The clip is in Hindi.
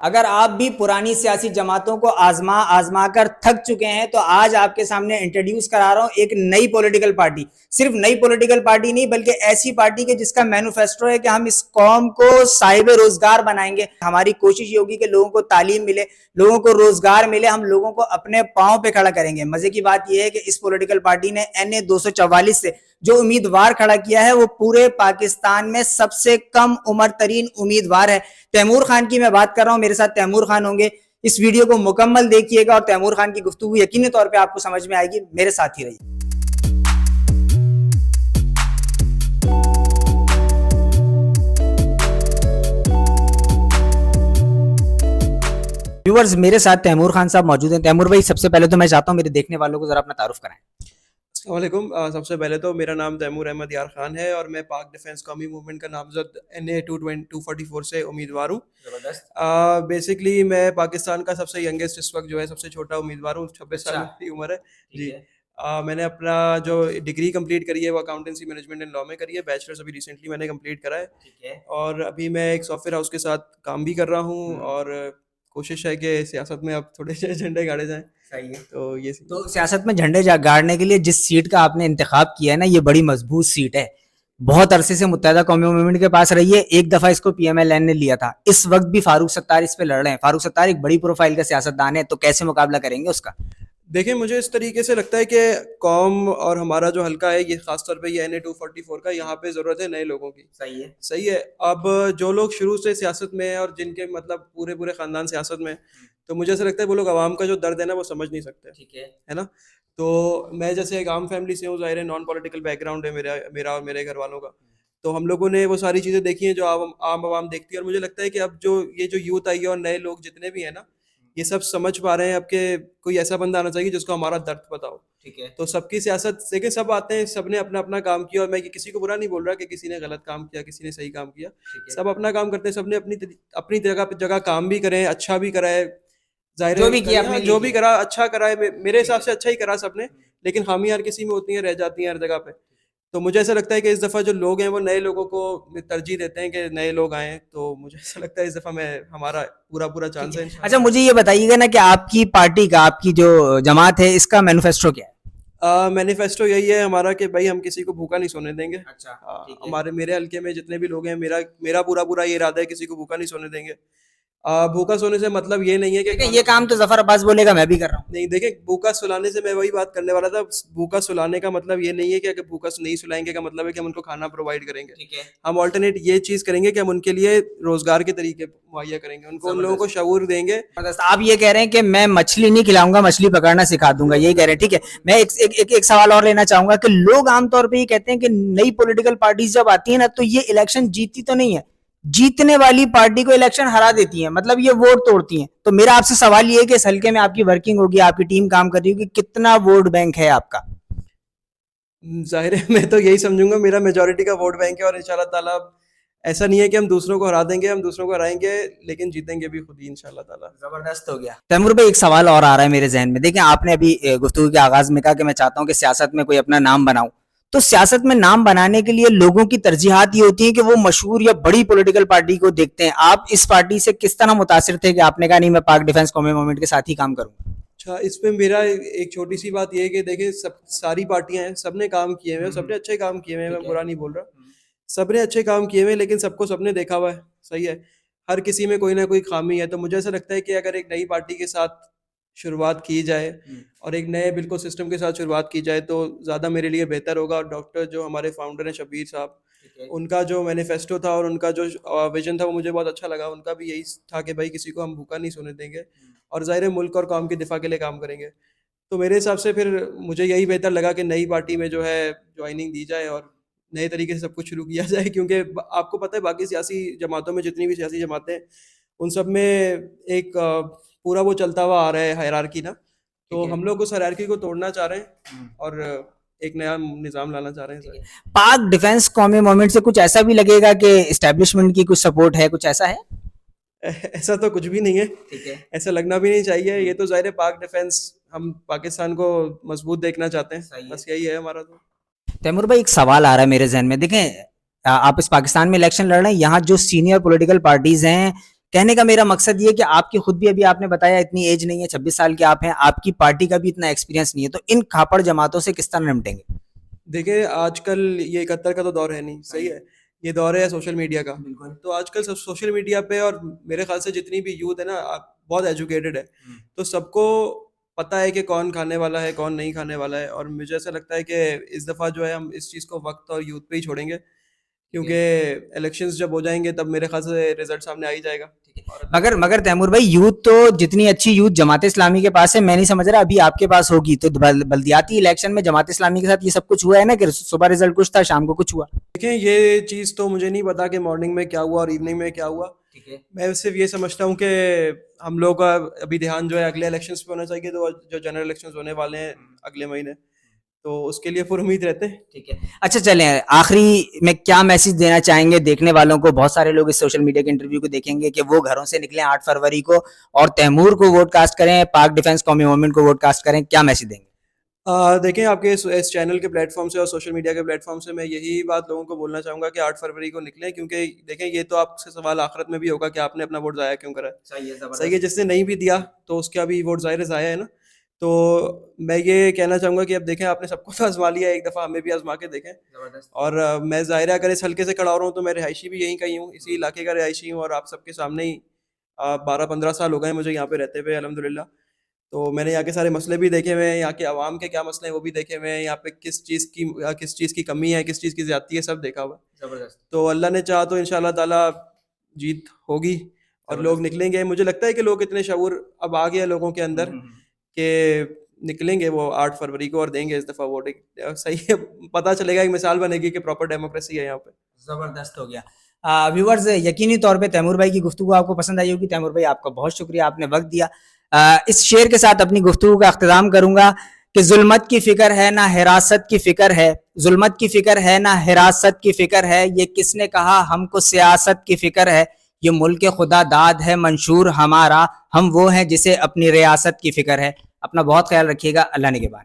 अगर आप भी पुरानी सियासी जमातों को आजमा आजमा कर थक चुके हैं तो आज आपके सामने इंट्रोड्यूस करा रहा हूं एक नई पॉलिटिकल पार्टी। सिर्फ नई पॉलिटिकल पार्टी नहीं बल्कि ऐसी पार्टी के जिसका मैनिफेस्टो है कि हम इस कौम को साहिब रोजगार बनाएंगे। हमारी कोशिश ये होगी कि लोगों को तालीम मिले, लोगों को रोजगार मिले, हम लोगों को अपने पांव पे खड़ा करेंगे। मजे की बात यह है कि इस पॉलिटिकल पार्टी ने NA 244 से जो उम्मीदवार खड़ा किया है वो पूरे पाकिस्तान में सबसे कम उम्र तरीन उम्मीदवार है। तैमूर खान की मैं बात कर रहा हूं, मेरे साथ तैमूर खान होंगे। इस वीडियो को मुकम्मल देखिएगा और तैमूर खान की गुफ्तगू यकीनी तौर पे आपको समझ में आएगी। मेरे साथ ही रहिए। व्यूअर्स, मेरे साथ तैमूर खान साहब मौजूद हैं। तैमूर भाई, सबसे पहले तो मैं चाहता हूं मेरे देखने वालों को जरा अपना तारुफ कराएं। अस्सलामुअलैकुम। सबसे पहले तो मेरा नाम तैमूर अहमद यार खान है और मैं पाक डिफेंस कौमी मूवमेंट का नामजद NA 244 से उम्मीदवार हूँ। बेसिकली मैं पाकिस्तान का सबसे यंगेस्ट इस वक्त जो है सबसे छोटा उम्मीदवार हूँ। 26 साल की उम्र है जी। मैंने अपना जो डिग्री कंप्लीट करी है वो अकाउंटेंसी मैनेजमेंट एंड लॉ में करी है। बैचलर्स अभी रिसेंटली मैंने कंप्लीट करा है और अभी मैं एक सॉफ्टवेयर हाउस के साथ काम भी कर रहा हूँ और कोशिश है कि सियासत में अब थोड़े से झंडे गाड़े जाएं। सही है। तो ये तो सियासत में झंडे गाड़ने के लिए जिस सीट का आपने इंतखाब किया है ना, ये बड़ी मजबूत सीट है। बहुत अरसे से मुत्तहिदा कौमी मूवमेंट के पास रही है। एक दफा इसको PMLN ने लिया था। इस वक्त भी फारूक सत्तार इस पे लड़ रहे हैं। फारूक सत्तार एक बड़ी प्रोफाइल का सियासतदान है, तो कैसे मुकाबला करेंगे उसका? देखिए, मुझे इस तरीके से लगता है कि कौम और हमारा जो हल्का है ये खासतौर पे ये NA 244 का, यहाँ पे ज़रूरत है नए लोगों की। सही है। सही है। अब जो लोग शुरू से सियासत में हैं और जिनके मतलब पूरे पूरे ख़ानदान सियासत में, तो मुझे ऐसा लगता है वो लोग आवाम का जो दर्द है ना वो समझ नहीं सकते। ठीक है ना? तो मैं जैसे एक आम फैमिली से हूँ, ज़ाहिर है नॉन पॉलिटिकल बैकग्राउंड है मेरा मेरा और मेरे घर वालों का। तो हम लोगों ने वो सारी चीज़ें देखी हैं जो आम आवाम देखती है और मुझे लगता है कि अब जो ये जो यूथ आई है और नए लोग जितने भी हैं ना, ये सब समझ पा रहे हैं अब के कोई ऐसा बंदा आना चाहिए जिसको हमारा दर्द पता हो। ठीक है। तो सबकी सियासत देखिए, सब आते हैं, सबने अपना अपना काम किया और मैं किसी को बुरा नहीं बोल रहा कि किसी ने गलत काम किया किसी ने सही काम किया। सब अपना काम करते हैं, सबने अपनी अपनी जगह जगह काम भी करे, अच्छा भी करा है। जाहिर जो है भी किया जो भी करा अच्छा करा है, मेरे हिसाब से अच्छा ही करा सबने। लेकिन खामी हर किसी में होती है, रह जाती हैं हर जगह पे। तो मुझे ऐसा लगता है कि इस दफ़ा जो लोग हैं वो नए लोगों को तरजीह देते हैं कि नए लोग आएँ। तो मुझे ऐसा लगता है इस दफ़ा मैं हमारा पूरा चांस है अच्छा, मुझे ये बताइएगा ना कि आपकी पार्टी का, आपकी जो जमात है, इसका मैनिफेस्टो क्या है? मैनिफेस्टो यही है हमारा कि भाई हम किसी को भूखा नहीं सोने देंगे। अच्छा, ठीक है। हमारे मेरे हल्के में जितने भी लोग हैं, मेरा मेरा पूरा ये इरादा है किसी को भूखा नहीं सोने देंगे। भूखा सोने से मतलब ये नहीं है कि ये काम तो जफर अब्बास बोलेगा, मैं भी कर रहा हूँ। नहीं, देखिए, भूखा सुलाने से मैं वही बात करने वाला था। भूखा सुलाने का मतलब ये नहीं है कि अगर भूखा नहीं सुलाएंगे का मतलब है कि हम उनको खाना प्रोवाइड करेंगे। ठीक है। हम ऑल्टरनेट ये चीज करेंगे कि हम उनके लिए रोजगार के तरीके मुहैया करेंगे, उनको उन लोगों को शऊर देंगे। आप ये कह रहे हैं कि मैं मछली नहीं खिलाऊंगा, मछली पकड़ना सिखा दूंगा, यही कह रहे हैं? ठीक है। मैं एक सवाल और लेना चाहूंगा कि लोग आमतौर पर ये कहते हैं कि नई पॉलिटिकल पार्टीज जब आती है ना तो ये इलेक्शन जीतती तो नहीं है, जीतने वाली पार्टी को इलेक्शन हरा देती है, मतलब ये वोट तोड़ती हैं। तो मेरा आपसे सवाल ये है कि इस हल्के में आपकी वर्किंग होगी, आपकी टीम काम कर रही होगी, कितना वोट बैंक है आपका? जाहिर है मैं तो यही समझूंगा मेरा मेजोरिटी का वोट बैंक है और इंशाल्लाह ताला ऐसा नहीं है कि हम दूसरों को हरा देंगे, हम दूसरों को हराएंगे लेकिन जीतेंगे भी खुद ही इंशाल्लाह ताला। जबरदस्त हो गया। तैमूर भाई, एक सवाल और आ रहा है मेरे जहन में। देखिए, आपने अभी गुफ्तगू के आगाज में कहा कि मैं चाहता हूं कि सियासत में कोई अपना नाम बनाऊं। तो सियासत में नाम बनाने के लिए लोगों की तरजीहात ये होती है कि वो मशहूर या बड़ी पॉलिटिकल पार्टी को देखते हैं। आप इस पार्टी से किस तरह मुतासिर थे कि आपने कहा नहीं, मैं पाक डिफेंस कौमी मूवमेंट के साथ ही काम करूंगा? अच्छा, इस पे मेरा एक छोटी सी बात ये है कि देखिए, सब सारी पार्टियां हैं, सबने काम किए हुए हैं, सबने अच्छे काम किए हुए हैं, मैं बुरा नहीं बोल रहा। सबने अच्छे काम किए हुए हैं लेकिन सबको सबने देखा हुआ है। सही है। हर किसी में कोई ना कोई खामी है। तो मुझे ऐसा लगता है कि अगर एक नई पार्टी के साथ शुरुआत की जाए और एक नए बिल्कुल सिस्टम के साथ शुरुआत की जाए तो ज़्यादा मेरे लिए बेहतर होगा। और डॉक्टर जो हमारे फाउंडर हैं शबीर साहब, उनका जो मैनिफेस्टो था और उनका जो विजन था वो मुझे बहुत अच्छा लगा। उनका भी यही था कि भाई किसी को हम भूखा नहीं सोने देंगे और ज़ाहिर है मुल्क और कौम के दिफा के लिए काम करेंगे। तो मेरे हिसाब से फिर मुझे यही बेहतर लगा कि नई पार्टी में जो है ज्वाइनिंग दी जाए और नए तरीके से सब कुछ शुरू किया जाए। क्योंकि आपको पता है बाकी सियासी जमातों में जितनी भी सियासी जमातें हैं उन सब में एक पूरा वो चलता हुआ आ रहा है हायरार्की ना। तो हम लोग उस हायरार्की को तोड़ना चाह रहे हैं और एक नया निज़ाम लाना चाह रहे हैं। पाक डिफेंस कौमी मूवमेंट से कुछ ऐसा भी लगेगा कि एस्टेब्लिशमेंट की कुछ सपोर्ट है, कुछ ऐसा है? ऐसा तो कुछ भी नहीं है। ठीक है। ऐसा लगना भी नहीं चाहिए। ये तो ज़ाहिर है पाक डिफेंस, हम पाकिस्तान को मजबूत देखना चाहते हैं, बस यही है हमारा। तो तैमूर भाई, एक सवाल आ रहा है मेरे जहन में। देखें, आप इस पाकिस्तान में इलेक्शन लड़ रहे हैं, यहाँ जो सीनियर पॉलिटिकल पार्टीज हैं कहने का मेरा मकसद ये कि आपकी खुद भी, अभी आपने बताया इतनी एज नहीं है, 26 साल के आप हैं, आपकी पार्टी का भी इतना एक्सपीरियंस नहीं है, तो इन खापड़ जमातों से किस तरह निपटेंगे? देखिए आजकल ये 71 का तो दौर है नहीं, सही है, ये दौर है सोशल मीडिया का। बिल्कुल। तो आजकल सब सोशल मीडिया पे, और मेरे ख्याल से जितनी भी यूथ है ना बहुत एजुकेटेड है, तो सबको पता है कि कौन खाने वाला है कौन नहीं खाने वाला है। और मुझे ऐसा लगता है कि इस दफ़ा जो है हम इस चीज़ को वक्त और यूथ पे ही छोड़ेंगे, क्योंकि इलेक्शंस जब हो जाएंगे तब मेरे ख्याल से रिजल्ट सामने आ ही जाएगा। मगर मगर तैमूर भाई, यूथ तो जितनी अच्छी यूथ जमात इस्लामी के पास है, मैं नहीं समझ रहा अभी आपके पास होगी। तो बल्दियाती इलेक्शन में जमात इस्लामी के साथ ये सब कुछ हुआ है ना, कि सुबह रिजल्ट कुछ था, शाम को कुछ हुआ? देखें ये चीज़ तो मुझे नहीं पता कि मॉर्निंग में क्या हुआ और इवनिंग में क्या हुआ। ठीक है। मैं सिर्फ ये समझता हूँ कि हम लोग का अभी ध्यान जो है अगले इलेक्शंस पे होना चाहिए, तो जो जनरल इलेक्शंस होने वाले हैं अगले महीने, तो उसके लिए पूरी उम्मीद रहते हैं। ठीक है। अच्छा चलें, आखिरी में क्या मैसेज देना चाहेंगे देखने वालों को? बहुत सारे लोग इस सोशल मीडिया के इंटरव्यू को देखेंगे कि वो घरों से निकलें 8 फरवरी को और तैमूर को वोट कास्ट करें, पाक डिफेंस कौमी मूवमेंट को वोट कास्ट करें, क्या मैसेज देंगे? देखें आपके इस चैनल के प्लेटफॉर्म से और सोशल मीडिया के प्लेटफॉर्म से मैं यही बात लोगों को बोलना चाहूँगा कि 8 फरवरी को निकलें, क्योंकि देखें ये तो आपसे सवाल आखिरत में भी होगा कि आपने अपना वोट ज़ाया क्यों करा है। सही है, जिसने नहीं भी दिया तो उसका भी वोट ज़ाहिर ज़ाया है ना। तो मैं ये कहना चाहूँगा कि अब देखें आपने सबको तो आजमा लिया, एक दफ़ा हमें भी आजमा के देखें। और मैं ज़ाहिर है अगर इस हल्के से खड़ा हो रहा हूँ तो मैं रिहायशी भी यहीं का ही हूँ, इसी इलाके का रिहायशी हूँ, और आप सबके सामने ही 12-15 साल हो गए मुझे यहाँ पे रहते हुए अल्हम्दुलिल्लाह। तो मैंने यहाँ के सारे मसले भी देखे हुए हैं, यहाँ के आवाम के क्या मसले हैं वो भी देखे हुए हैं, यहाँ पे किस चीज़ की कमी है, किस चीज़ की ज़्यादती है, सब देखा हुआ है। जबरदस्त। तो अल्लाह ने चाहा तो इंशाल्लाह ताला जीत होगी और लोग निकलेंगे। मुझे लगता है कि लोग इतने शऊर अब आ गया लोगों के अंदर कि निकलेंगे वो 8 फरवरी को और देंगे इस दफ़ा वोट। सही है, पता चलेगा, एक मिसाल बनेगी कि प्रॉपर डेमोक्रेसी है यहाँ पे। जबरदस्त हो गया। व्यूवर्स, यकीनी तौर पे तैमूर भाई की गुफ्तगू आपको पसंद आई होगी। तैमूर भाई आपका बहुत शुक्रिया, आपने वक्त दिया। इस शेर के साथ अपनी गुफ्तगू का अख्तिताम करूंगा कि जुल्मत की फिक्र है ना हिरासत की फिक्र है, जुल्मत की फिक्र है ना हिरासत की फिक्र है, ये किसने कहा हमको सियासत की फिक्र है, ये मुल्क खुदा दाद है मंशूर हमारा, हम वो हैं जिसे अपनी रियासत की फिक्र है। अपना बहुत ख्याल रखिएगा। अल्लाह निगहबान।